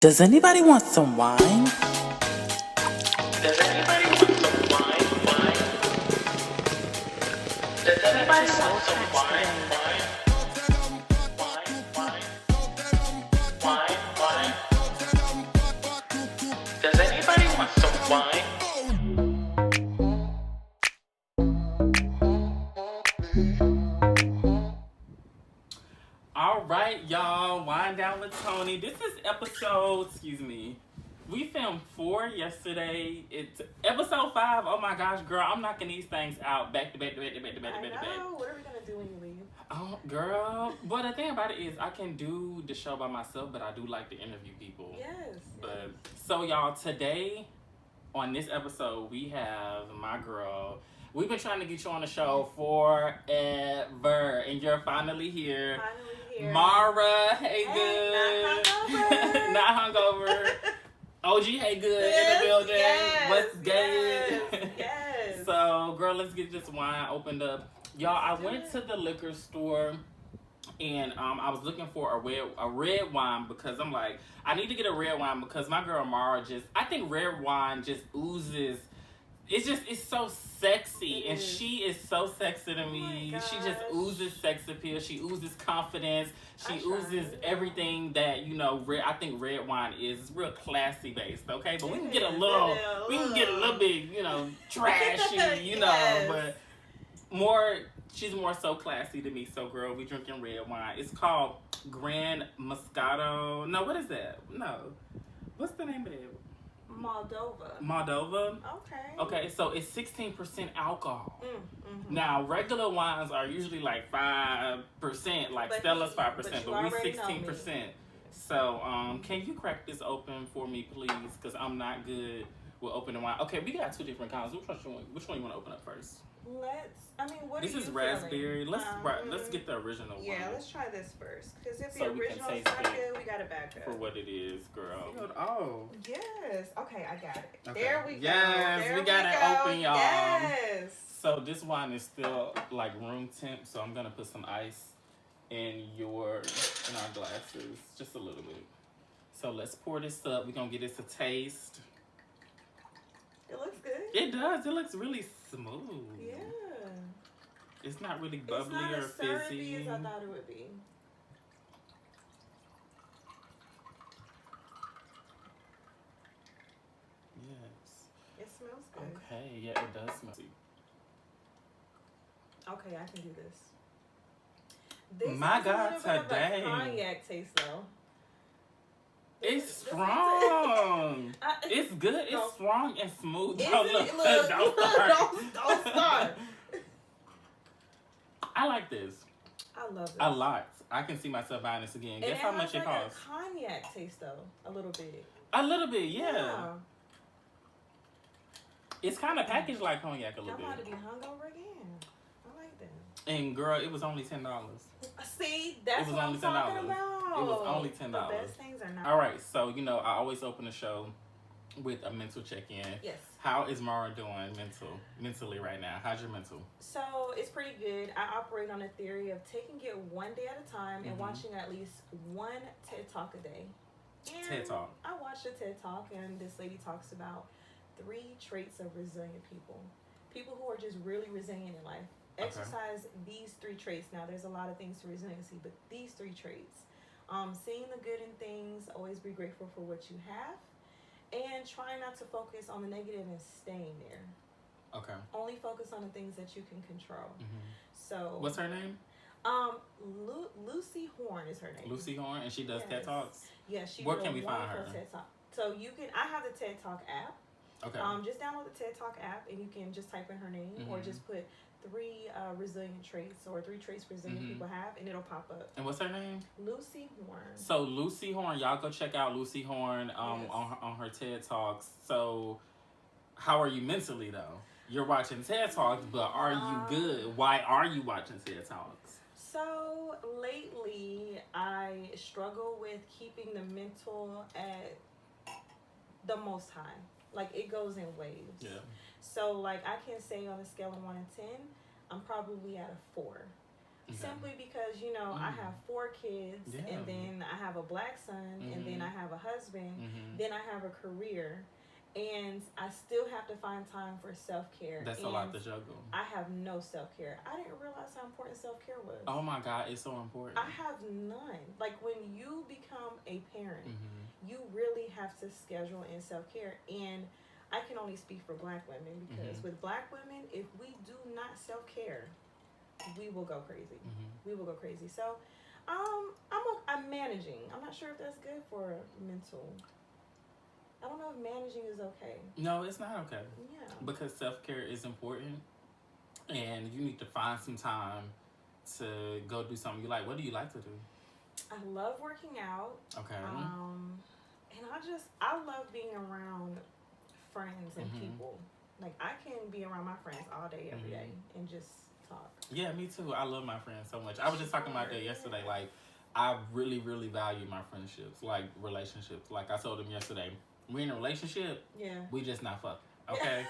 Does anybody want some wine? Does anybody want some wine? Does anybody want some wine? Does anybody want some wine? All right, y'all. Wine Down with Tony. This is episode, we filmed 4 yesterday. It's episode 5. Oh my gosh, girl, I'm knocking these things out back to back to back to back to back to back to back. What are we gonna do when you leave? Oh, girl. But the thing about it is I can do the show by myself, but I do like to interview people. Yes. But so y'all, today on this episode we have my girl. We've been trying to get you on the show forever, and you're finally here. Marrah, hey good. Not hungover. OG, hey good in the building. Yes, What's good? Yes. So, girl, let's get this wine opened up. Y'all, I went to the liquor store and I was looking for a red wine because I'm like, I need to get a red wine because my girl Marrah I think red wine just oozes. It's so sexy, and she is so sexy to me. She just oozes sex appeal. She oozes confidence. She oozes everything that, I think red wine is. It's real classy based, okay? But we can get a little bit, trashy, but she's more so classy to me. So, girl, we drinking red wine. It's called Grand Moscato. No, what is that? No. What's the name of it? Moldova. Okay, so it's 16% alcohol. Mm-hmm. Now, regular wines are usually like 5%, like Stella's 5%, but we 16%. So, can you crack this open for me, please? Because I'm not good with opening wine. Okay, we got 2 different kinds. Which one you want to open up first? This is raspberry. Let's get the original one. Yeah, let's try this first. Because if so the original's not good, we got to back up. For what it is, girl. Oh. Yes. Okay, I got it. Okay. There we go. Yes, we got it open, y'all. Yes. So this wine is still like room temp, so I'm going to put some ice in our glasses. Just a little bit. So let's pour this up. We're going to get this a taste. It looks good. It does. It looks really smooth. Yeah. It's not really bubbly or fizzy. It's not as syrupy as I thought it would be. Yes. It smells good. Okay. Yeah, it does smell. Okay, I can do this. This My is God, a little bit today. of a cognac taste, though. It's strong. It's good. It's strong and smooth. Don't start. I like this. I love this. A lot. I can see myself buying this again. Guess how much it costs? A cognac taste, though. A little bit. A little bit, yeah. It's kind of packaged like cognac a little bit. I'm about to be hungover again. I like that. And girl, it was only $10. See, that's what I'm talking about. It was only $10. The best things are not. All right, so I always open the show with a mental check-in. Yes. How is Marrah doing mentally right now? How's your mental? So it's pretty good. I operate on a theory of taking it one day at a time and watching at least one TED Talk a day. And TED Talk. I watched a TED Talk, and this lady talks about 3 traits of resilient people. People who are just really resilient in life. Okay. Exercise these 3 traits. Now, there's a lot of things to resiliency, but these 3 traits. Seeing the good in things, always be grateful for what you have, and try not to focus on the negative and staying there. Okay. Only focus on the things that you can control. So. What's her name? Lucy Horn is her name. Lucy Horn, and she does TED Talks? Yeah, she. Where can we find her? TED Talk. So you can. I have the TED Talk app. Okay. Just download the TED Talk app, and you can just type in her name, or just put 3 resilient traits, or 3 traits resilient people have, and it'll pop up. And what's her name? Lucy Horn. So Lucy Horn, y'all go check out Lucy Horn on her TED Talks. So how are you mentally though? You're watching TED Talks, but are you good? Why are you watching TED Talks? So lately, I struggle with keeping the mental at the most high. Like, it goes in waves. Yeah. So, like, I can say on a scale of 1 to 10, I'm probably at a 4. Simply because, you know, I have 4 kids, and then I have a black son, and then I have a husband, then I have a career, and I still have to find time for self-care. That's a lot to juggle. I have no self-care. I didn't realize how important self-care was. Oh my God, it's so important. I have none. Like, when you become a parent, you really have to schedule in self-care. And I can only speak for black women, because with black women, if we do not self-care, we will go crazy. We will go crazy. So, I'm managing. I'm not sure if that's good for mental. I don't know if managing is okay. No, it's not okay. Yeah. Because self-care is important, and you need to find some time to go do something you like. What do you like to do? I love working out. Okay. And I love being around friends and people. Like, I can be around my friends all day, every day, and just talk. Yeah, me too. I love my friends so much. I was just talking about that yesterday. Like, I really, really value my friendships, like relationships. Like I told them yesterday, we're in a relationship. Yeah. We just not fucking. Okay.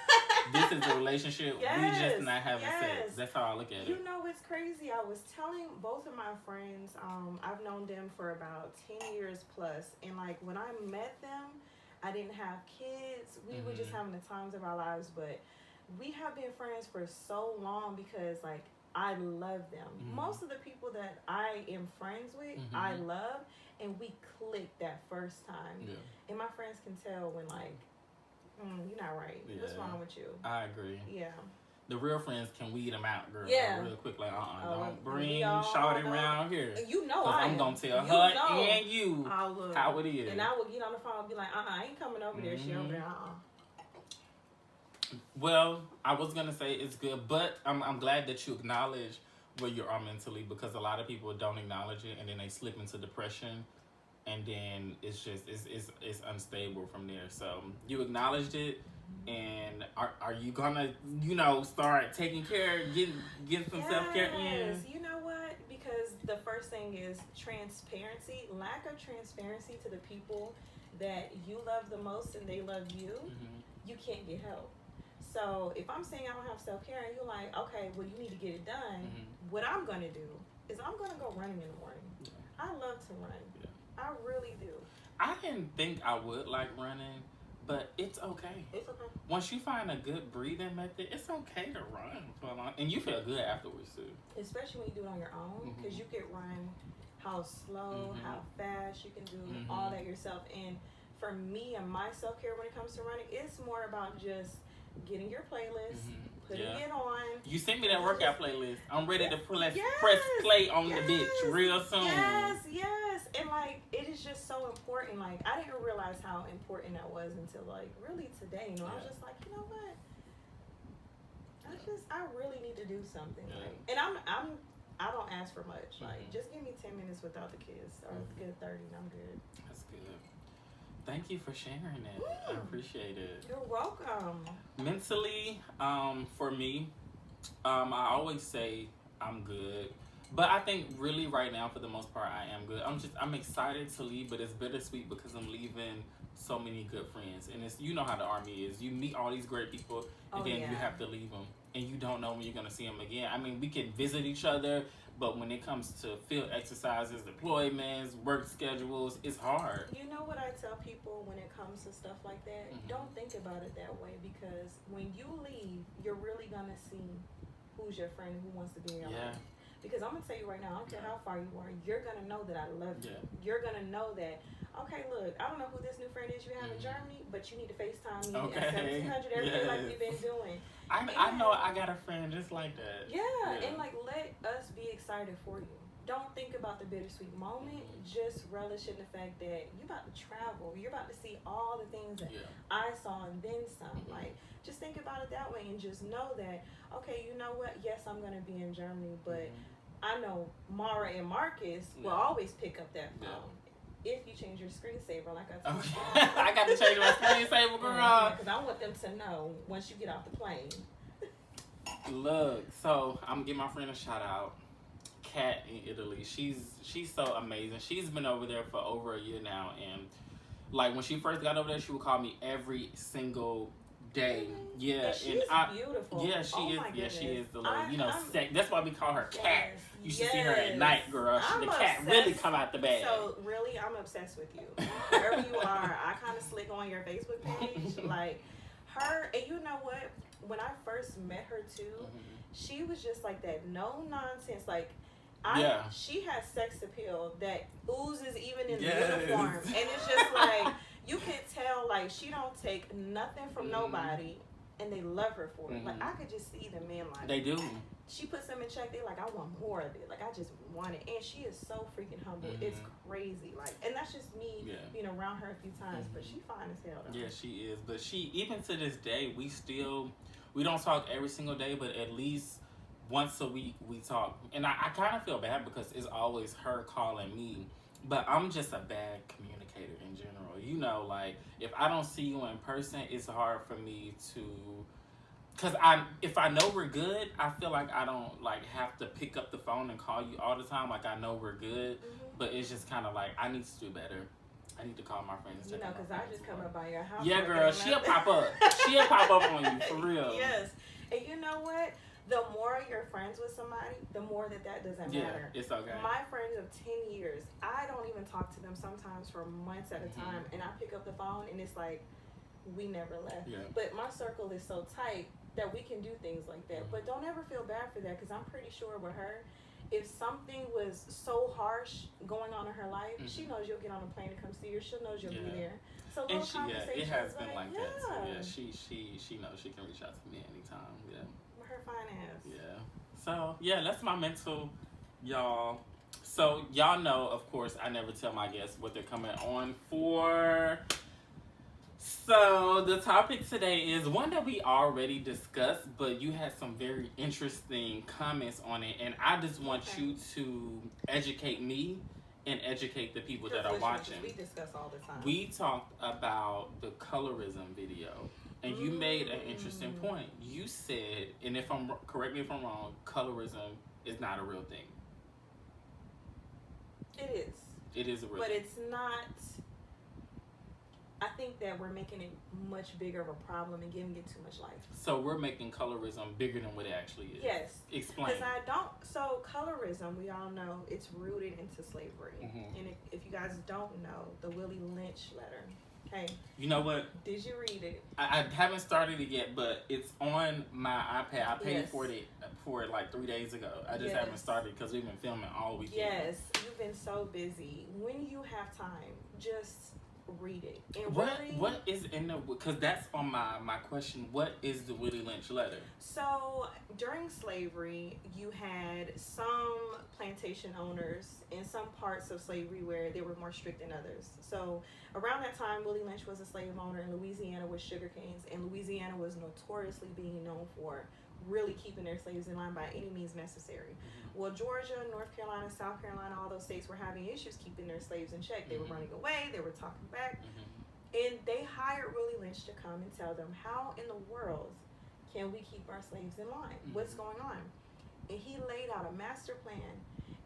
This is a relationship. Yes, we just not having sex. That's how I look at it. You know, it's crazy. I was telling both of my friends, I've known them for about 10 years plus. And like, when I met them, I didn't have kids. We were just having the times of our lives. But we have been friends for so long because, like, I love them. Most of the people that I am friends with, I love. And we clicked that first time. Yeah. And my friends can tell when, like, you're not right. Yeah. What's wrong with you? I agree. Yeah. The real friends can weed them out, girl. Yeah. Real quick, like, don't bring shawty around here. You know I'm going to tell her and you how it is. And I will get on the phone and be like, I ain't coming over there. She over there, Well, I was going to say it's good, but I'm glad that you acknowledge where you are mentally, because a lot of people don't acknowledge it, and then they slip into depression, and then it's just it's unstable from there. So you acknowledged it, and are you gonna start taking care, getting some self-care in? You know what? Because the first thing is transparency. Lack of transparency to the people that you love the most and they love you, you can't get help. So if I'm saying I don't have self-care and you're like, okay, well, you need to get it done, what I'm going to do is I'm going to go running in the morning. I love to run. I really do. I didn't think I would like running, but it's okay. It's okay. Once you find a good breathing method, it's okay to run for a long, and you feel good afterwards too. Especially when you do it on your own, because you can run how slow, how fast, you can do all that yourself. And for me and my self-care when it comes to running, it's more about just getting your playlist, putting it on. You sent me that workout playlist. I'm ready to press play on the bitch real soon. Yes. And like, it is just so important. Like, I didn't realize how important that was until like really today. You know, I was just like, you know what? I really need to do something. Like, and I don't ask for much. Like, just give me 10 minutes without the kids, or good 30, and I'm good. That's good. Thank you for sharing that. I appreciate it. You're welcome. Mentally, for me, I always say I'm good. But I think really right now, for the most part, I am good. I'm excited to leave, but it's bittersweet because I'm leaving so many good friends. And it's, you know how the Army is. You meet all these great people, and then you have to leave them. And you don't know when you're going to see them again. I mean, we can visit each other, but when it comes to field exercises, deployments, work schedules, it's hard. You know what I tell people when it comes to stuff like that? Don't think about it that way, because when you leave, you're really going to see who's your friend, who wants to be in your life. Because I'm going to tell you right now, I don't care how far you are, you're going to know that I love you. You're going to know that, okay, look, I don't know who this new friend is you have in Germany, but you need to FaceTime me at 1700 every day like we've been doing. I know I got a friend just like that. Yeah, and like, let us be excited for you. Don't think about the bittersweet moment. Just relish in the fact that you're about to travel. You're about to see all the things that I saw and then some. Like, just think about it that way, and just know that, okay, you know what? Yes, I'm going to be in Germany, but I know Marrah and Marcus will always pick up that phone. If you change your screensaver, like I told you. I got to change my screensaver, girl. Because I want them to know once you get off the plane. Look, so I'm going to give my friend a shout out. Kat in Italy. She's so amazing. She's been over there for over a year now. And like, when she first got over there, she would call me every single day. Yeah, And she's beautiful. Yeah, she Oh is. my Yeah, she goodness. is the little, that's why we call her Cat. Yes, You should see her at night, girl. The cat obsessed. really come out the bag. So really, I'm obsessed with you. Wherever you are, I kind of slick on your Facebook page, like her. And you know what? When I first met her too, she was just like that, no nonsense. Like, she has sex appeal that oozes even in the uniform, and it's just like you can tell, like she don't take nothing from nobody, and they love her for it. Like I could just see the men like they do. She puts them in check. They're like, I want more of it. Like I just want it, and she is so freaking humble. It's crazy. Like, and that's just me being around her a few times, but she fine as hell. Though. Yeah, she is. But she, even to this day, we don't talk every single day, but at least once a week we talk. And I kind of feel bad because it's always her calling me. But I'm just a bad communicator in general. You know, like, if I don't see you in person, it's hard for me to... Because if I know we're good, I feel like I don't, like, have to pick up the phone and call you all the time. Like, I know we're good. But it's just kind of like, I need to do better. I need to call my friends. You know, because I just come up by your house. Yeah, girl, she'll pop up. She'll pop up on you, for real. Yes. And you know what? The more you're friends with somebody, the more that doesn't matter. It's okay. My friends of 10 years, I don't even talk to them sometimes for months at a time. And I pick up the phone and it's like, we never left. Yeah. But my circle is so tight that we can do things like that. But don't ever feel bad for that, because I'm pretty sure with her, if something was so harsh going on in her life, she knows you'll get on a plane to come see her. She knows you'll be there. So and conversations it has been like that too. Yeah, Yeah, she knows she can reach out to me anytime. Yeah. Her fine ass. Yeah. So yeah, that's my mental, y'all. So y'all know, of course, I never tell my guests what they're coming on for. So the topic today is one that we already discussed, but you had some very interesting comments on it, and I just want you to educate me and educate the people that are watching. We discuss all the time. We talked about the colorism video, and you made an interesting point. You said, and correct me if I'm wrong, colorism is not a real thing. It is. It is a real thing. But it's not. I think that we're making it much bigger of a problem and giving it too much life. So we're making colorism bigger than what it actually is. Yes. Explain. Because so colorism, we all know, it's rooted into slavery. And if you guys don't know, the Willie Lynch letter. Okay. You know what? Did you read it? I haven't started it yet, but it's on my iPad. I paid for it like 3 days ago. I just haven't started because we've been filming all weekend. Yes. You've been so busy. When you have time, just read it. And what is in the, because that's on my question, what is the Willie Lynch letter? So during slavery, you had some plantation owners in some parts of slavery where they were more strict than others. So around that time, Willie Lynch was a slave owner in Louisiana with sugar canes, and Louisiana was notoriously being known for really keeping their slaves in line by any means necessary. Well, Georgia, North Carolina, South Carolina, all those states were having issues keeping their slaves in check. They were running away, they were talking back. And they hired Willie Lynch to come and tell them, how in the world can we keep our slaves in line? What's going on? And he laid out a master plan,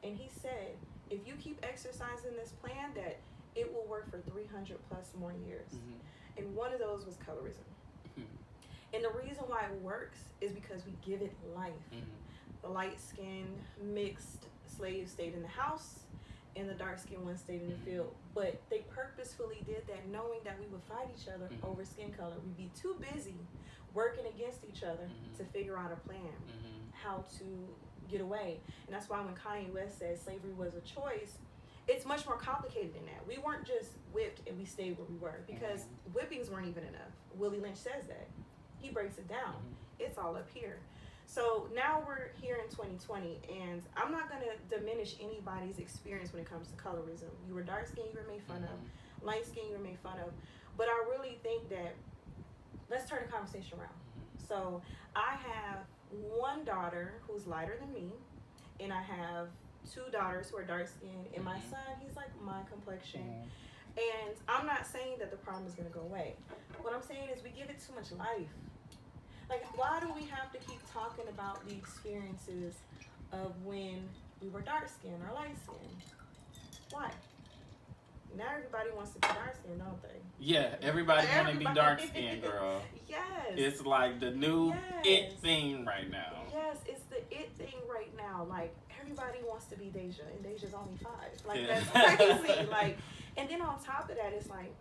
and he said, if you keep exercising this plan, that it will work for 300 plus more years. And one of those was colorism. And the reason why it works is because we give it life. The light-skinned, mixed slaves stayed in the house, and the dark-skinned ones stayed in the field. But they purposefully did that, knowing that we would fight each other over skin color. We'd be too busy working against each other to figure out a plan, how to get away. And that's why when Kanye West said slavery was a choice, it's much more complicated than that. We weren't just whipped and we stayed where we were, because whippings weren't even enough. Willie Lynch says that. He breaks it down. It's all up here. So now we're here in 2020, and I'm not going to diminish anybody's experience when it comes to colorism. You were dark-skinned, you were made fun of. Light-skinned, you were made fun of. But I really think that, let's turn the conversation around. So I have one daughter who's lighter than me, and I have two daughters who are dark-skinned, and my son, he's like my complexion. And I'm not saying that the problem is going to go away. What I'm saying is we give it too much life. Like, why do we have to keep talking about the experiences of when we were dark-skinned or light-skinned? Why? Now everybody wants to be dark skinned, don't they? Yeah, everybody want to be dark skinned, girl. Yes. It's like the new it thing right now. Yes, it's the it thing right now. Like, everybody wants to be Deja, and Deja's only 5. Like, that's crazy. Like, and then on top of that, it's like,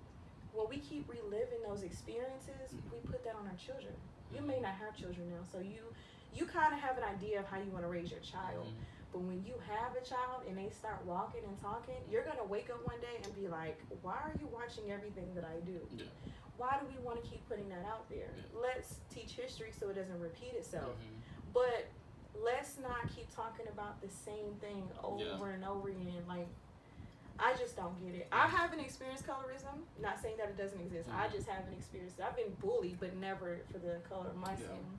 when we keep reliving those experiences, we put that on our children. You may not have children now, so you kind of have an idea of how you want to raise your child. But when you have a child and they start walking and talking, you're going to wake up one day and be like, why are you watching everything that I do? Yeah. Why do we want to keep putting that out there? Yeah. Let's teach history so it doesn't repeat itself. But let's not keep talking about the same thing over and over again. Like, I just don't get it. I haven't experienced colorism. Not saying that it doesn't exist. I just haven't experienced it. I've been bullied, but never for the color of my skin.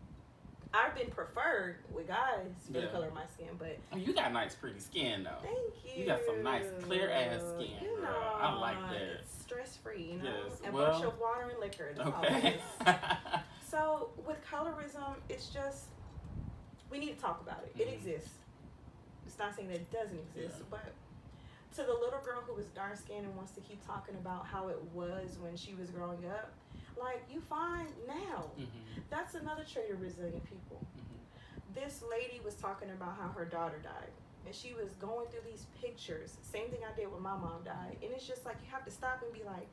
I've been preferred with guys for the color of my skin, but you got nice, pretty skin though. Thank you. You got some nice, clear ass skin, you girl. know, I like that. It's stress free, you know, Yes. and bunch of water and liquor. That's all it is. So with colorism, it's just we need to talk about it. It exists. It's not saying that it doesn't exist, but to the little girl who was dark skinned and wants to keep talking about how it was when she was growing up, like, you find now. That's another trait of resilient people. This lady was talking about how her daughter died, and she was going through these pictures. Same thing I did when my mom died. And it's just like, you have to stop and be like,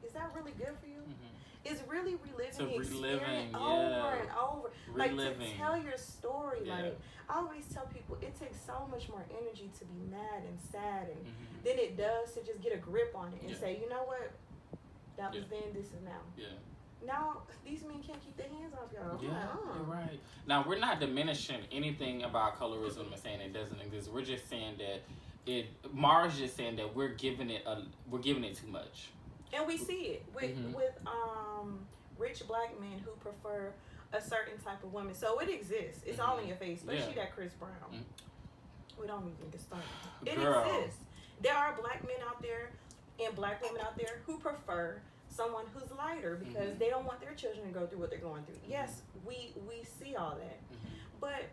is that really good for you? It's really reliving the experience over and over. Like, to tell your story. Like, I always tell people, it takes so much more energy to be mad and sad and than it does to just get a grip on it and say, you know what? That was then, this is now. Now, these men can't keep their hands off y'all. You're right. Now, we're not diminishing anything about colorism and saying it doesn't exist. We're just saying that Marrah's just saying that we're giving it too much. And we see it with rich black men who prefer a certain type of woman. So it exists. It's all in your face, especially that Chris Brown. We don't even get started. It exists. There are black men out there and black women out there who prefer someone who's lighter because they don't want their children to go through what they're going through. Yes, we see all that. But,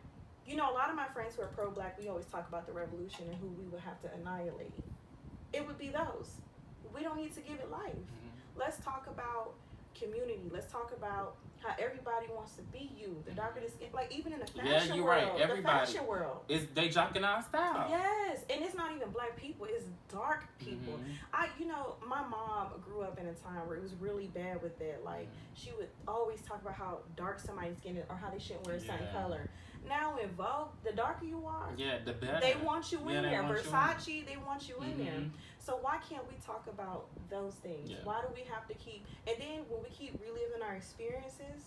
you know, a lot of my friends who are pro-black, we always talk about the revolution and who we would have to annihilate. It would be those. We don't need to give it life. Let's talk about community. Let's talk about how everybody wants to be you. The darker the skin, like, even in the fashion world. Right. Everybody. The fashion world. They jocking our style. Yes, and it's not even black people. It's dark people. My mom grew up in a time where it was really bad with that. Like, she would always talk about how dark somebody's skin is or how they shouldn't wear a certain color. Now in Vogue, the darker you are, the better. They want you in there. Versace, they want you in there. So why can't we talk about those things? Why do we have to keep? And then when we keep reliving our experiences,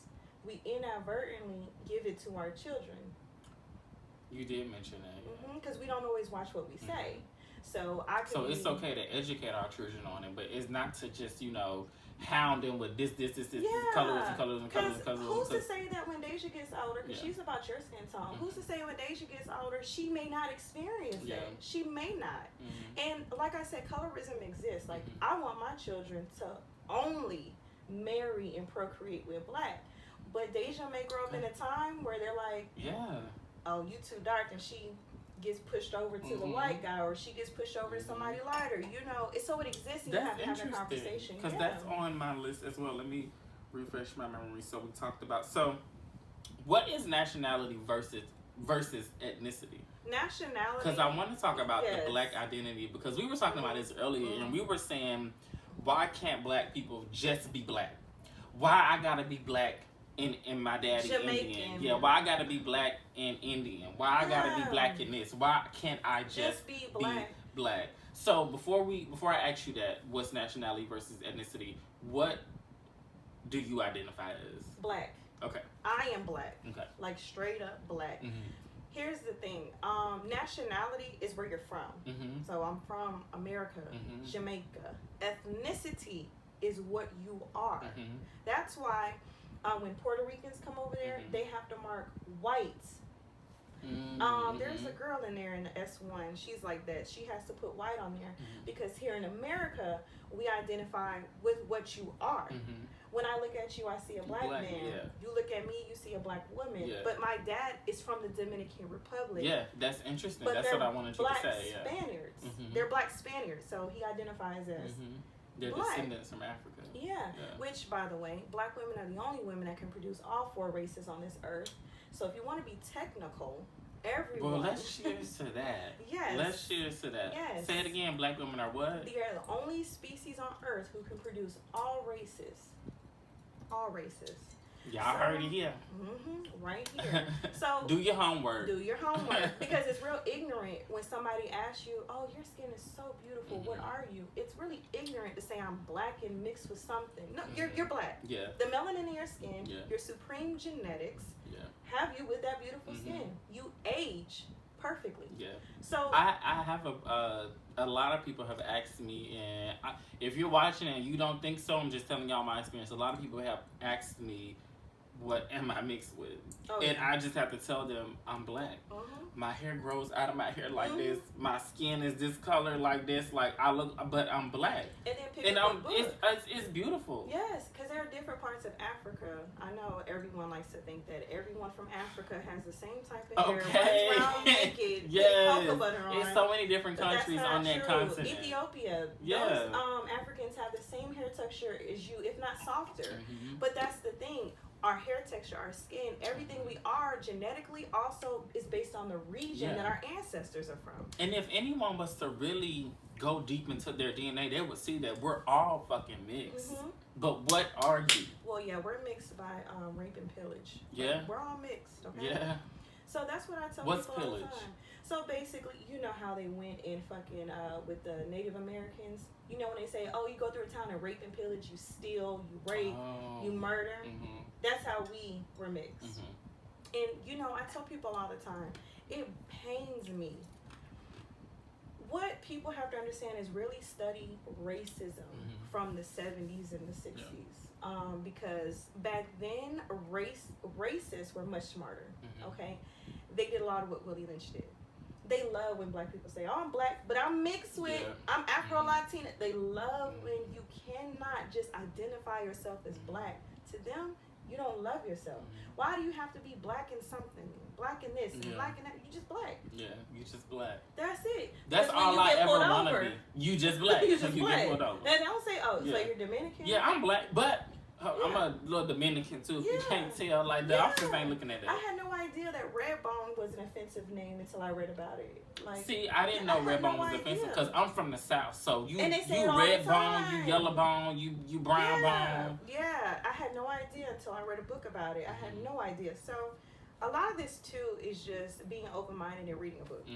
we inadvertently give it to our children. You did mention that. Because we don't always watch what we say. So it's okay to educate our children on it, but it's not to just, hound them with this, colorism. Who's to say that when Deja gets older, because she's about your skin tone, who's to say when Deja gets older, she may not experience that? She may not. And like I said, colorism exists. Like, I want my children to only marry and procreate with black. But Deja may grow up in a time where they're like, oh, you too dark, and she gets pushed over to the white guy, or she gets pushed over to somebody lighter. So it exists, and you have to have a conversation. Because that's on my list as well. Let me refresh my memory. So we talked about, what is nationality versus ethnicity? Nationality. Because I want to talk about the black identity, because we were talking about this earlier, and we were saying, why can't black people just be black? Why I gotta be black in my daddy Jamaican. Indian? Why I gotta be black and Indian? Why I gotta be black in this? Why can't I just be black? So before I ask you that, what's nationality versus ethnicity, what do you identify as? Black. Okay. I am black. Okay. Like, straight up black. Here's the thing. Nationality is where you're from. So I'm from America, Jamaica. Ethnicity is what you are. That's why when Puerto Ricans come over there, they have to mark white. There's a girl in there in the S1. She's like that. She has to put white on there because here in America, we identify with what you are. When I look at you, I see a black man. Yeah. You look at me, you see a black woman. Yeah. But my dad is from the Dominican Republic. Yeah, that's interesting. But That's they're what I wanted you to say. Yeah. Spaniards. Mhm. They're black Spaniards, so he identifies as They're black. descendants from Africa. Yeah. Which, by the way, black women are the only women that can produce all 4 races on this earth. So if you want to be technical, everyone. Well, let's cheers to that. Yes. Let's cheers to that. Yes. Say it again. Black women are what? They are the only species on earth who can produce all races. All races. Y'all heard it here. Right here. So do your homework. Do your homework. Because it's real ignorant when somebody asks you, oh, your skin is so beautiful. What are you? It's really ignorant to say I'm black and mixed with something. No, you're black. Yeah. The melanin in your skin, Yeah. your supreme genetics, Yeah. have you with that beautiful skin. You age perfectly. Yeah. So I have a lot of people have asked me, and if you're watching and you don't think so, I'm just telling y'all my experience. A lot of people have asked me, what am I mixed with? And I just have to tell them I'm black. My hair grows out of my hair like this. My skin is this color like this. Like I look, but I'm black. And then pick up a book. It's beautiful. Yes, because there are different parts of Africa. I know everyone likes to think that everyone from Africa has the same type of hair, runs around naked, yes. with cocoa butter on. It's so many different countries on that continent. Ethiopia, those Africans have the same hair texture as you, if not softer. But that's the thing. Our hair texture, our skin, everything we are genetically also is based on the region that our ancestors are from. And if anyone was to really go deep into their DNA, they would see that we're all fucking mixed. But what are you? Well, yeah, we're mixed by rape and pillage. Yeah. We're all mixed, okay? Yeah. So that's what I tell What's people pillage? all the time. So basically, you know how they went in fucking with the Native Americans? You know when they say, oh, you go through a town and rape and pillage, you steal, you rape, you murder? That's how we were mixed. And, you know, I tell people all the time, it pains me. What people have to understand is really study racism from the 70s and the 60s. Because back then, racists were much smarter, okay? They did a lot of what Willie Lynch did. They love when black people say, oh, I'm black, but I'm mixed with, I'm Afro-Latina. They love when you cannot just identify yourself as black. To them, you don't love yourself. Why do you have to be black in something? Black in this, and black in that. You just black. Yeah, you just black. That's it. That's all I ever want to be. You just black. You just black. Get pulled over. And don't say, oh, so you're Dominican? Yeah, I'm black, but I'm a little Dominican too. If you can't tell, like the officers ain't looking at that. I had no idea that Redbone was an offensive name until I read about it. Like, see, I didn't know Redbone was offensive because I'm from the South. So you red bone, you yellow bone, you brown bone. Yeah, I had no idea until I read a book about it. I had no idea. So a lot of this too is just being open-minded and reading a book.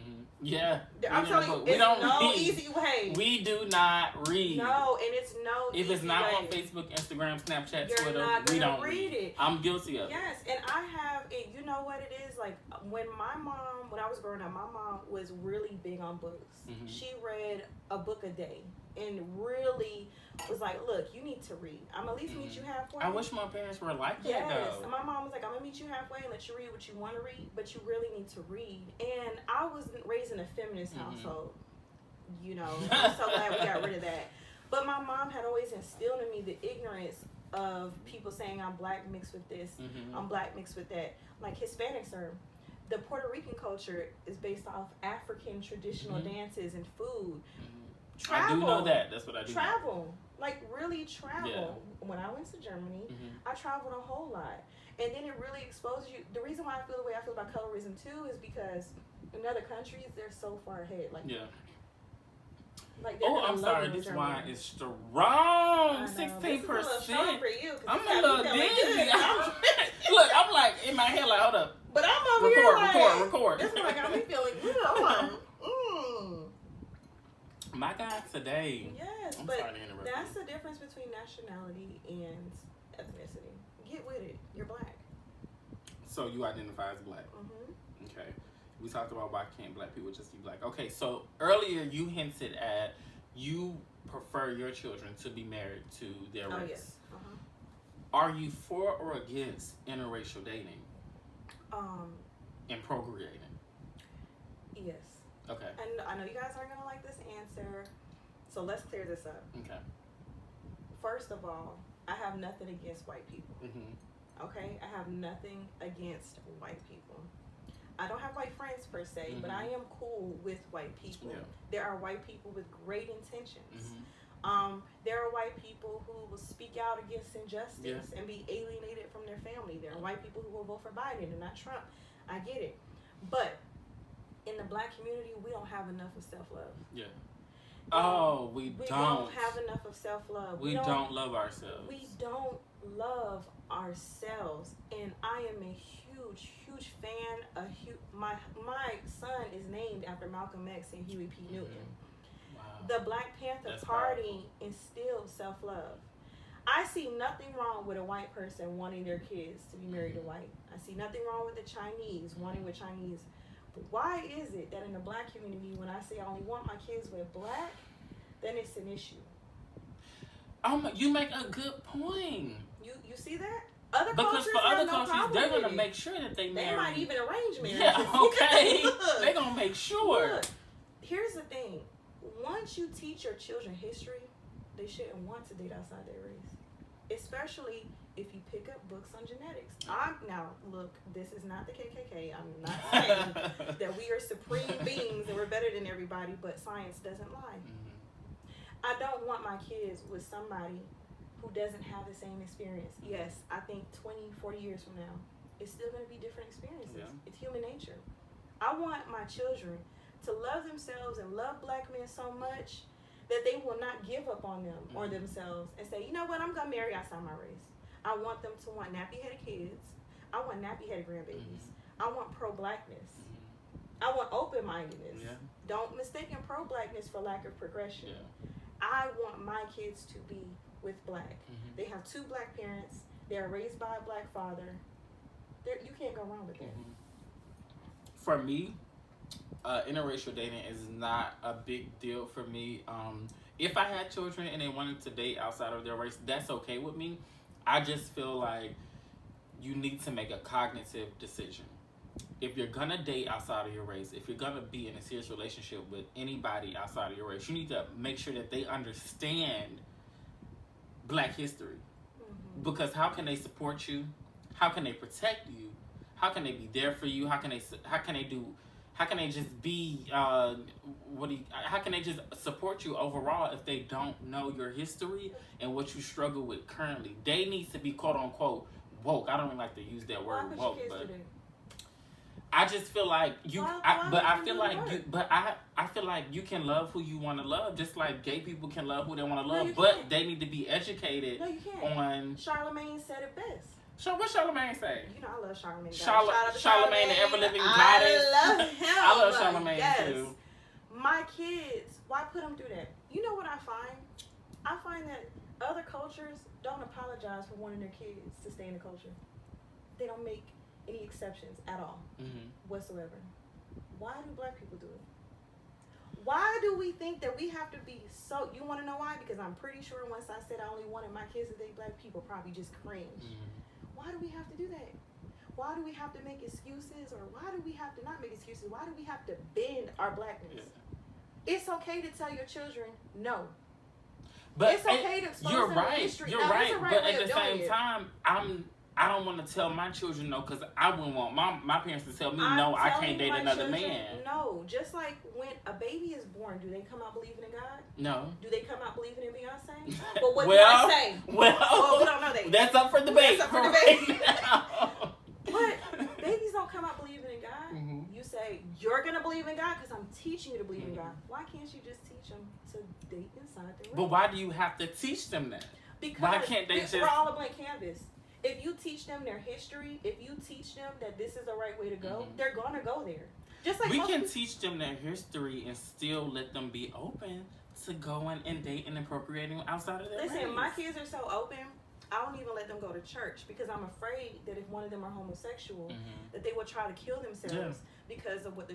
Yeah, I'm telling you, it's no easy way. We do not read. No, and it's no if easy it's not way. On Facebook, Instagram, Snapchat, You're Twitter, not we don't read it. I'm guilty of it. Yes, and I have, and you know what it is? Like, when I was growing up, my mom was really big on books. She read a book a day and really was like, look, you need to read. I'm at least meet you halfway. I wish my parents were like that, though. And my mom was like, I'm going to meet you halfway and let you read what you want to read, but you really need to read. And I was raised in a feminist household. You know, I'm so glad we got rid of that. But my mom had always instilled in me the ignorance of people saying I'm black mixed with this, I'm black mixed with that. Like Hispanics are. The Puerto Rican culture is based off African traditional dances and food. Travel. I do know that. That's what I do. Travel. Like, really travel. Yeah. When I went to Germany, I traveled a whole lot. And then it really exposes you. The reason why I feel the way I feel about colorism, too, is because in other countries, they're so far ahead. Like, like I'm sorry. This wine is strong. 16%. I'm a little dizzy. Look, I'm like, in my head, like, hold up. But I'm over here record. This one got me feeling good. I'm like, My God, today. Yes, I'm but sorry to interrupt that's the difference between nationality and ethnicity. Get with it. You're black. So you identify as black. Okay. We talked about why can't black people just be black. Okay, so earlier you hinted at you prefer your children to be married to their race. Yes. Are you for or against interracial dating? And procreating? Yes. Okay. And I know you guys aren't gonna like this answer, so let's clear this up. Okay. First of all, I have nothing against white people. Mm-hmm. Okay, I have nothing against white people. I don't have white friends per se, but I am cool with white people. Yeah. There are white people with great intentions. Mm-hmm. There are white people who will speak out against injustice and be alienated from their family. There are white people who will vote for Biden and not Trump. I get it. But in the black community, we don't have enough of self-love. Yeah. Oh, we don't have enough of self-love. We don't love ourselves. We don't love ourselves. And I am a huge fan. My son is named after Malcolm X and Huey P. Newton. Wow. The Black Panther Party instilled self-love. I see nothing wrong with a white person wanting their kids to be married to white. I see nothing wrong with the Chinese wanting with Chinese. But why is it that in the black community, when I say I only want my kids with black, then it's an issue? You make a good point. You see that? Other because cultures for other have no countries, problem they're with gonna it. make sure that they marry. They might even arrange marriages. Yeah, okay. Look, They're gonna make sure. Look, here's the thing. Once you teach your children history, they shouldn't want to date outside their race. Especially if you pick up books on genetics. Now, look, this is not the KKK. I'm not saying that we are supreme beings and we're better than everybody, but science doesn't lie. I don't want my kids with somebody who doesn't have the same experience. Yes, I think 20, 40 years from now, it's still going to be different experiences. Yeah. It's human nature. I want my children to love themselves and love black men so much that they will not give up on them or themselves and say, you know what, I'm going to marry outside my race. I want them to want nappy-headed kids. I want nappy-headed grandbabies. I want pro-blackness. I want open-mindedness. Yeah. Don't mistake pro-blackness for lack of progression. Yeah. I want my kids to be with black. They have 2 black parents. They are raised by a black father. You can't go wrong with that. For me, interracial dating is not a big deal for me. If I had children and they wanted to date outside of their race, that's okay with me. I just feel like you need to make a cognitive decision. If you're gonna date outside of your race, if you're gonna be in a serious relationship with anybody outside of your race, you need to make sure that they understand black history. Because how can they support you? How can they protect you? How can they be there for you? How can they just be how can they just support you overall if they don't know your history and what you struggle with currently? They need to be quote unquote woke. I don't even like to use that word woke, but I just feel like I feel like you can love who you want to love, just like gay people can love who they want to love, but they need to be educated on. Charlemagne said it best. What Charlemagne say? You know I love Charlemagne. Charlemagne, the ever-living goddess. I love him. I love Charlemagne too. My kids, why put them through that? You know what I find? I find that other cultures don't apologize for wanting their kids to stay in the culture. They don't make any exceptions at all, whatsoever. Why do black people do it? Why do we think that we have to be so? You want to know why? Because I'm pretty sure once I said I only wanted my kids to date black people, probably just cringe. Why do we have to do that? Why do we have to make excuses, or why do we have to not make excuses? Why do we have to bend our blackness? Yeah. It's okay to tell your children no. But it's okay to expose them to history. You're right. But at the same time, I don't want to tell my children no, because I wouldn't want my parents to tell me no, I can't date another man. No, just like when a baby is born, do they come out believing in God? No. Do they come out believing in Beyonce? But what do I say? Well, we don't know that. That's up for debate. That's up for debate. But babies don't come out believing in God. You say, you're going to believe in God because I'm teaching you to believe in God. Why can't you just teach them to date inside their race? But why do you have to teach them that? Because why can't they we're all a blank canvas. If you teach them their history, if you teach them that this is the right way to go, they're going to go there. Just like we can teach them their history and still let them be open to going and dating and appropriating outside of their race. Listen, my kids are so open, I don't even let them go to church because I'm afraid that if one of them are homosexual, that they will try to kill themselves because of what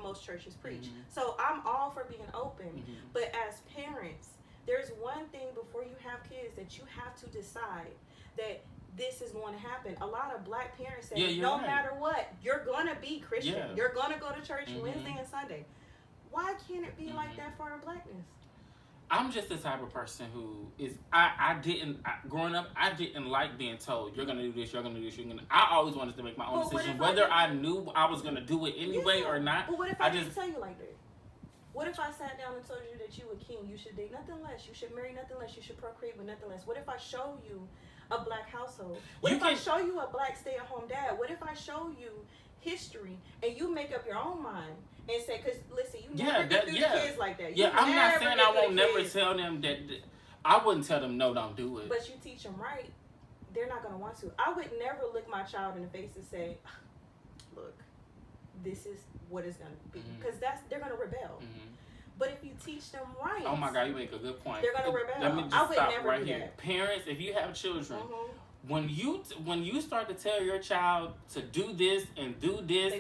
most churches preach. So I'm all for being open. But as parents, there's one thing before you have kids that you have to decide that this is going to happen. A lot of black parents say, no matter what, you're going to be Christian. Yeah. You're going to go to church Wednesday and Sunday. Why can't it be like that for our blackness? I'm just the type of person who is growing up, I didn't like being told you're gonna do this, you're gonna do this, you're gonna. I always wanted to make my own decision, whether I knew I was gonna do it anyway or not. But what if I didn't tell you like that? What if I sat down and told you that you a king, you should date nothing less, you should marry nothing less, you should procreate with nothing less? What if I show you a black household? What if I show you a black stay-at-home dad? What if I show you history and you make up your own mind and say, because listen, you never get through the kids like that. Yeah, I'm not saying I won't never tell them that. I wouldn't tell them no, don't do it. But you teach them right, they're not gonna want to. I would never look my child in the face and say, look, this is what it's gonna be, because they're gonna rebel. But if you teach them right, oh my God, you make a good point. They're gonna rebel. Let me just stop right here. Parents, if you have children, when you start to tell your child to do this and do this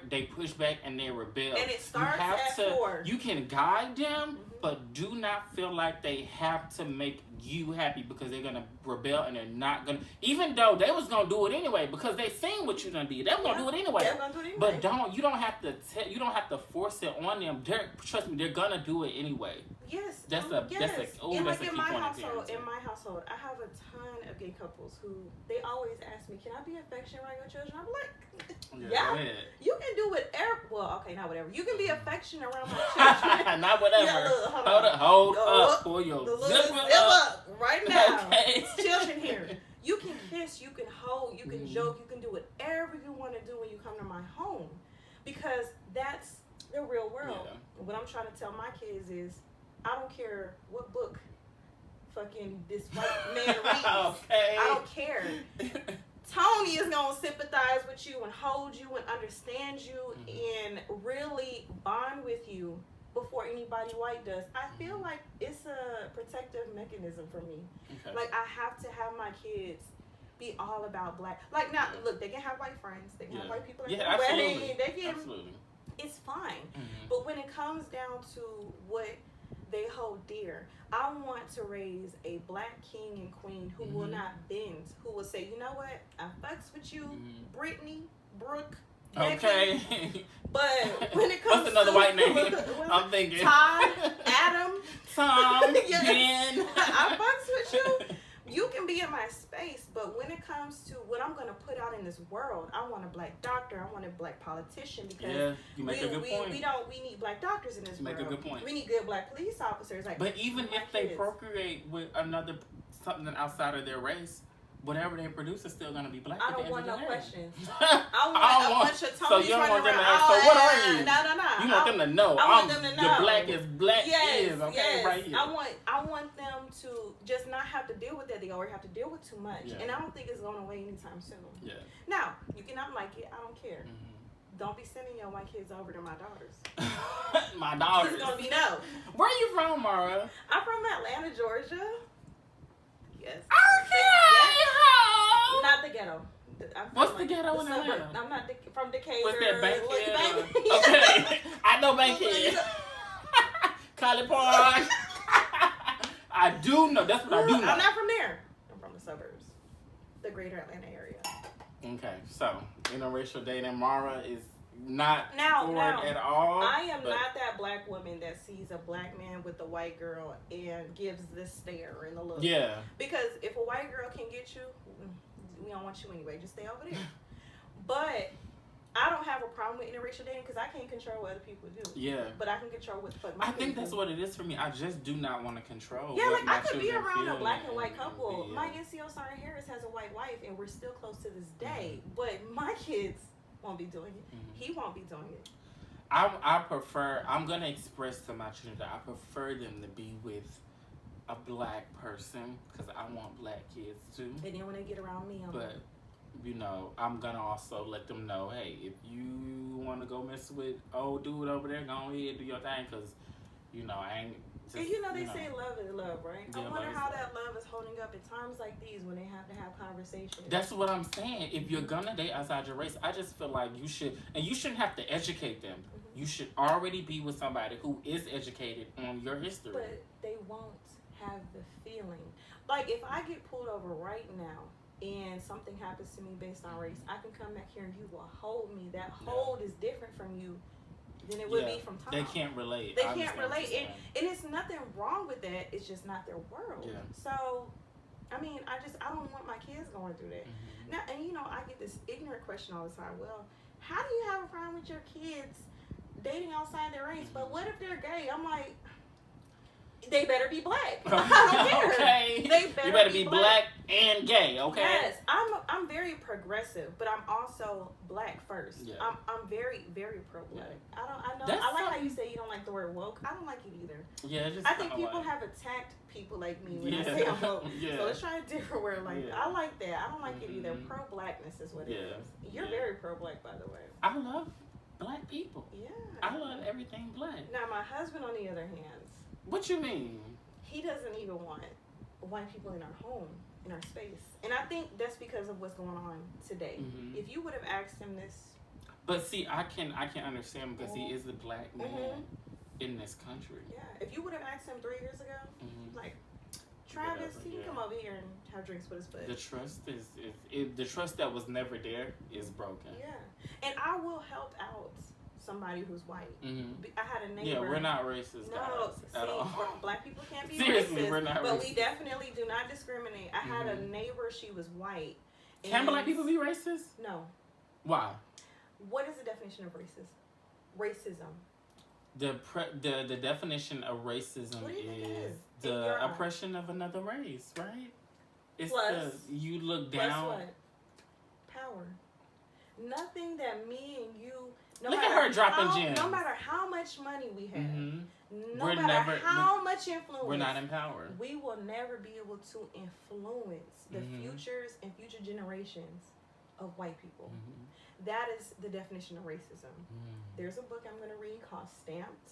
they push back and they rebel. And it starts at 4. You can guide them, but do not feel like they have to make you happy because they're gonna rebel and they're not gonna. Even though they was gonna do it anyway because they seen what you done did, they're gonna do it anyway. But you don't have to force it on them. Trust me, they're gonna do it anyway. Yes, that's a key point. In my household, I have a ton of gay couples who they always ask me, "Can I be affectionate around your children?" I'm like, "Yeah, you can do whatever." Well, okay, not whatever. You can be affectionate around my children. Not whatever. Yeah, look, hold up, pull your zipper up right now. Okay. It's children here. You can kiss, you can hold, you can joke, you can do whatever you want to do when you come to my home, because that's the real world. Yeah. What I'm trying to tell my kids is, I don't care what book fucking this white man reads. Okay. I don't care. Tony is gonna sympathize with you and hold you and understand you and really bond with you before anybody white does. I feel like it's a protective mechanism for me. Okay. Like, I have to have my kids be all about black. Like, now, look, they can have white friends. They can have white people at their wedding. They can. Absolutely. It's fine. But when it comes down to what they hold dear, I want to raise a black king and queen who will not bend, who will say, you know what, I fucks with you, Brittany, Brooke, okay. But when it comes what's another white name? I'm thinking Todd, Adam, Tom, Ben. I fucks with you. You can be in my space, but when it comes to what I'm going to put out in this world, I want a black doctor, I want a black politician, because you make a good point. We need black doctors in this world. Make a good point. We need good black police officers. Like, but even if they procreate with something outside of their race, whatever they produce is still going to be black. I don't want no questions. I want a bunch of Tonys. So you don't want them to ask, so what are you? No. You want them to know. I want them to know. The black is black is, okay, yes. right here. I want them to just not have to deal with that. They already have to deal with too much. Yeah. And I don't think it's going away anytime soon. Yeah. Now, you cannot like it. I don't care. Don't be sending your white kids over to my daughters. My daughters. It's going to be no. Where are you from, Marrah? I'm from Atlanta, Georgia. Yes. Okay. Yes. Not the ghetto. What's the ghetto in Atlanta? I'm not from Decatur. What's that, Bankhead? Okay. I know Bankhead. College Park. I do know. That's what I do know. I'm not from there. I'm from the suburbs. The greater Atlanta area. Okay. So, interracial dating, Marrah is not for it at all. I am not that black woman that sees a black man with a white girl and gives this stare and the look. Yeah. Because if a white girl can get you, we don't want you anyway. Just stay over there. But I don't have a problem with interracial dating because I can't control what other people do. Yeah. But I can control what the fuck my kids do. I think that's what it is for me. I just do not want to control. Yeah, like I could be around a black and white couple. My NCO Sergeant Harris has a white wife and we're still close to this day. But my kids won't be doing it. He won't be doing it. I'm going to express to my children that I prefer them to be with a black person because I want black kids too. And then when they get around me, I'm going to also let them know, hey, if you want to go mess with old dude over there, go ahead, do your thing, because, I ain't just, and they say love is love, right? Yeah, I wonder how that love is holding up at times like these when they have to have conversations. That's what I'm saying. If you're going to date outside your race, I just feel like you should, and you shouldn't have to educate them. You should already be with somebody who is educated on your history. But they won't have the feeling. Like, if I get pulled over right now and something happens to me based on race, I can come back here and you will hold me. That hold is different from you than it would be from Tom. They can't relate. They can't relate, and it's nothing wrong with that. It's just not their world. Yeah. So, I mean, I don't want my kids going through that. Now, and you know, I get this ignorant question all the time. Well, how do you have a problem with your kids dating outside their race? But what if they're gay? I'm like, they better be black. I don't care. Okay. They you better be black and gay. Okay. Yes, I'm very progressive, but I'm also black first. Yeah. I'm very, very pro black. Yeah. I like how you say you don't like the word woke. I don't like it either. Yeah. I think people have attacked people like me when I say I'm woke. Yeah. So let's try a different word. Like I like that. I don't like it either. Mm-hmm. Pro blackness is what it is. You're Yeah. very pro black, by the way. I love black people. Yeah. I love everything black. Now my husband, on the other hand, What you mean? he doesn't even want white people in our home, in our space. And I think that's because of what's going on today. Mm-hmm. If you would have asked him this. But see, I can understand because he is a black man in this country. Yeah. If you would have asked him 3 years ago, like, Travis, Whatever, he can come over here and have drinks with us, but the trust is the trust that was never there is broken. yeah. And I will help out somebody who's white. Mm-hmm. I had a neighbor. Yeah, we're not racist, No, guys, see, at all. black people can't be Seriously, racist, we're not but racist. we definitely do not discriminate. I had a neighbor, she was white. Can black people be racist? No. Why? What is the definition of racism? The definition of racism What do you think it is is? the oppression of another race, right? It's Plus- you look Plus down. what? Power. Nothing that me and you. No Look at matter her dropping how, gems. No matter how much money we have, no We're matter never- how much influence, We're not empowered. we will never be able to influence the futures and future generations of white people. That is the definition of racism. There's a book I'm going to read called Stamped.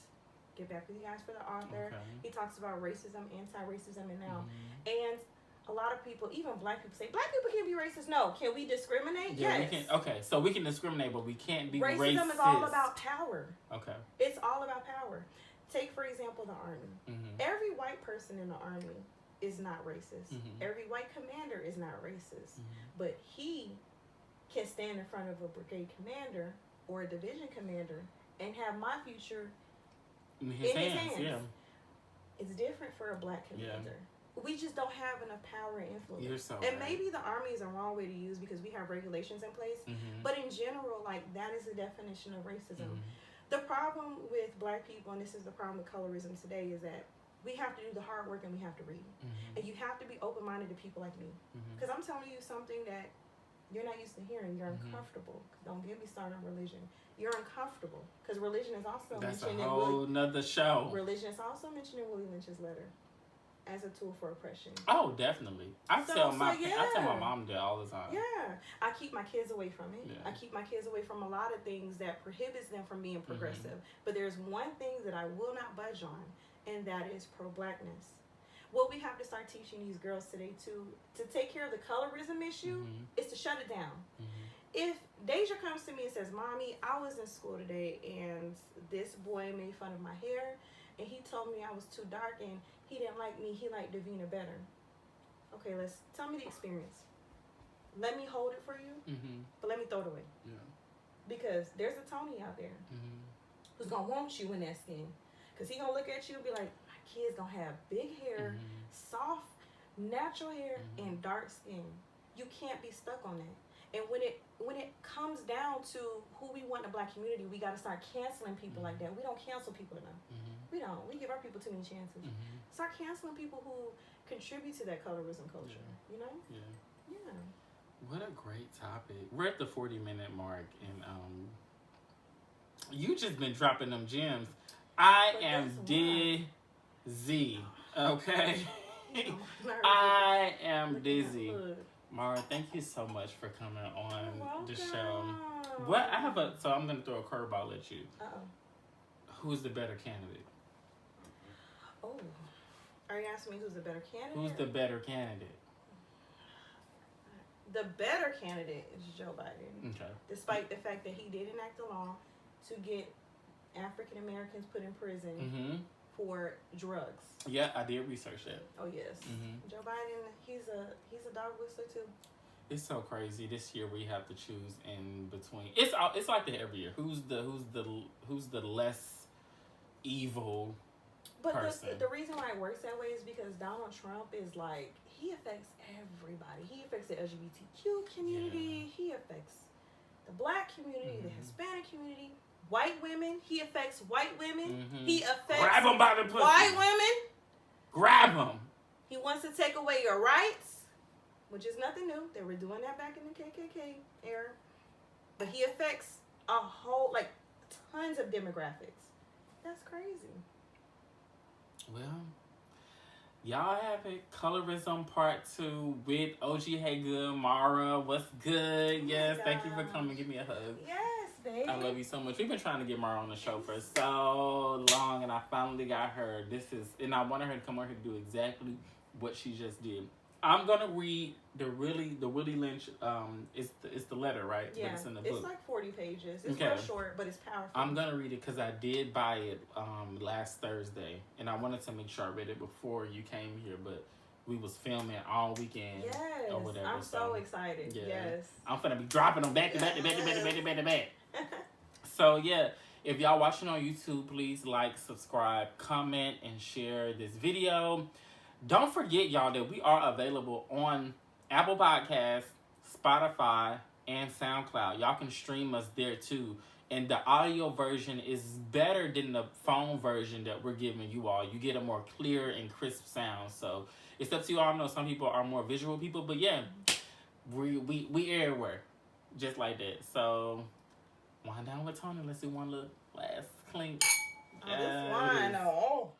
Get back with you guys for the author. Okay. He talks about racism, anti-racism, and now. And a lot of people, even black people, say black people can't be racist. No, can we discriminate? Yeah, yes. we can. Okay, so we can discriminate, but we can't be racist. Racism is all about power. Okay. It's all about power. Take, for example, the Army. Every white person in the Army is not racist. Every white commander is not racist. But he can stand in front of a brigade commander or a division commander and have my future in his hands. Yeah. It's different for a black commander. We just don't have enough power and influence. You're so and right. maybe the Army is a wrong way to use because we have regulations in place. But in general, like, that is the definition of racism. The problem with black people, and this is the problem with colorism today, is that we have to do the hard work and we have to read. And you have to be open-minded to people like me. Because I'm telling you something that you're not used to hearing. You're uncomfortable. Don't get me started on religion. You're uncomfortable. Because religion is also mentioned in whole nother show. Religion is also mentioned in Willie Lynch's letter as a tool for oppression. Oh, definitely. I tell my mom that all the time. Yeah. I keep my kids away from it. Yeah. I keep my kids away from a lot of things that prohibits them from being progressive. But there's one thing that I will not budge on, and that is pro-blackness. What we have to start teaching these girls today to take care of the colorism issue is to shut it down. If Deja comes to me and says, Mommy, I was in school today and this boy made fun of my hair and he told me I was too dark and he didn't like me, he liked Davina better. Okay, tell me the experience. Let me hold it for you, but let me throw it away. Yeah. Because there's a Tony out there who's going to want you in that skin. Because he going to look at you and be like, my kid's going to have big hair, soft, natural hair, and dark skin. You can't be stuck on that. And when it comes down to who we want in the black community, we got to start canceling people like that. We don't cancel people enough. We don't. We give our people too many chances. Start canceling people who contribute to that colorism culture. You know? Yeah. What a great topic. We're at the 40-minute mark, and you just been dropping them gems. I am dizzy. Okay. I am dizzy. Marrah, thank you so much for coming on the show. So I'm gonna throw a curveball at you. Who's the better candidate? Oh. Are you asking me who's the better candidate? Who's the better candidate? The better candidate is Joe Biden. Okay. Despite the fact that he did enact a law to get African Americans put in prison for drugs. Yeah, I did research that. Oh yes. Joe Biden, he's a dog whistler too. It's so crazy. This year we have to choose in between. It's like that every year. Who's the less evil But person? the reason why it works that way is because Donald Trump is like, he affects everybody. He affects the LGBTQ community. He affects the black community, the Hispanic community, white women. He affects white women. He affects Grab them by the pussy. white women. Grab them. He wants to take away your rights, which is nothing new. They were doing that back in the KKK era. But he affects a whole, like, tons of demographics. That's crazy. Well, y'all have it. Colorism Part 2 with OG Hey Good, Marrah. What's good? Yes, thank you for coming. Give me a hug. Yes, baby. I love you so much. We've been trying to get Marrah on the show for so long, and I finally got her. And I wanted her to come on here to do exactly what she just did. I'm gonna read the Willie Lynch. It's the letter, right? Yeah, but it's in the book. It's like 40 pages. It's Okay. real short, but it's powerful. I'm gonna read it because I did buy it last Thursday, and I wanted to make sure I read it before you came here, but we was filming all weekend. Yes, or whatever. I'm so excited. Yeah. Yes. I'm finna be dropping them back to back to back to back to back to back to back. So yeah, if y'all watching on YouTube, please like, subscribe, comment, and share this video. Don't forget, y'all, that we are available on Apple Podcasts, Spotify, and SoundCloud. Y'all can stream us there too. And the audio version is better than the phone version that we're giving you all. You get a more clear and crisp sound. So it's up to you all. I know some people are more visual people, but yeah, we everywhere, just like that. So wine down with Toni. Let's do one little last clink. Oh, this wine, oh.